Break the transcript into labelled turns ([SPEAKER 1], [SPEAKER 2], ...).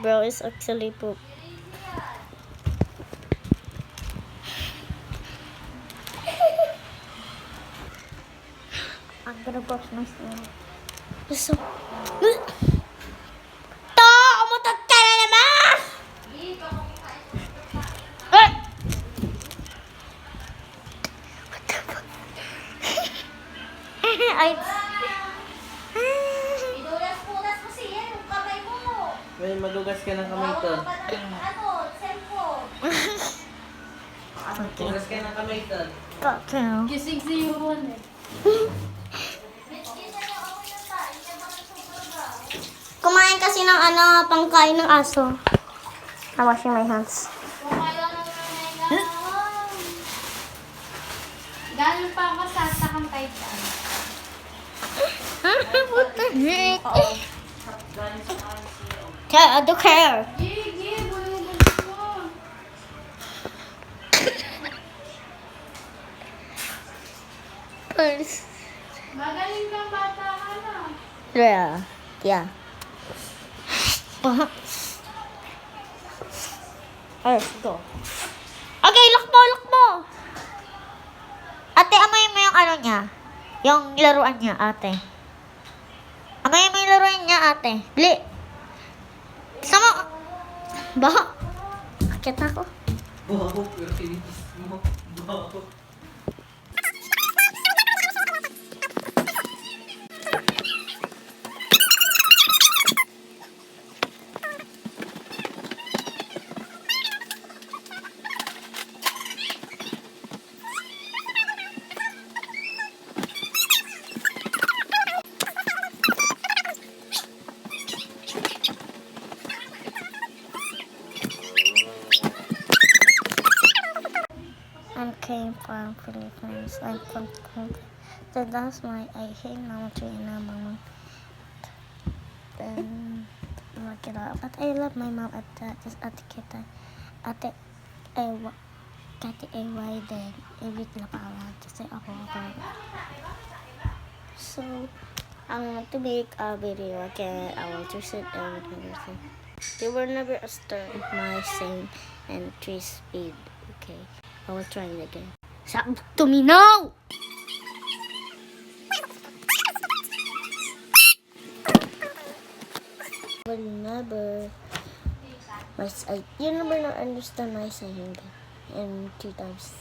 [SPEAKER 1] bro is actually poop. I'm gonna brush my stomach. So, to! Umutot ka na naman! What the fuck? Ay,
[SPEAKER 2] Idulas-pulas mo siya yung kamay mo.
[SPEAKER 3] May magugas ka ng kamay to.
[SPEAKER 2] Cellphone.
[SPEAKER 3] Magugas ka ng kamay to.
[SPEAKER 1] okay.
[SPEAKER 4] Kising si Yuron eh.
[SPEAKER 1] Kumain kasi ng pangkain ng aso. I'm washing my hands.
[SPEAKER 4] Galing pa ako sa Takang Titan.
[SPEAKER 1] What the heck? I don't care.
[SPEAKER 4] Gigi, bulubog mo. Magaling kang bata ka na.
[SPEAKER 1] Yeah. Yeah. Let's go. Okay, lock mo. Ate, amayin mo yung niya. Yung laruan niya, ate. Amayin mo yung laruan niya, ate. Bili. Sama. Baho. Akit ako.
[SPEAKER 3] Baho, pero kinitis mo. Baho.
[SPEAKER 1] I came from Philippines. I'm from so that's why I hate Namatri and Mama. Then look it up. But I love my mom at Kita. Ate Ewa. Kati Ewa din. Ibig na pala. Kasi ako. So, I want to make a video again. I want to sit down and everything. They were never a stir my same and 3 speed. Okay. I will try it again. Stop to me now! Will never. You never not understand my saying in 2 times.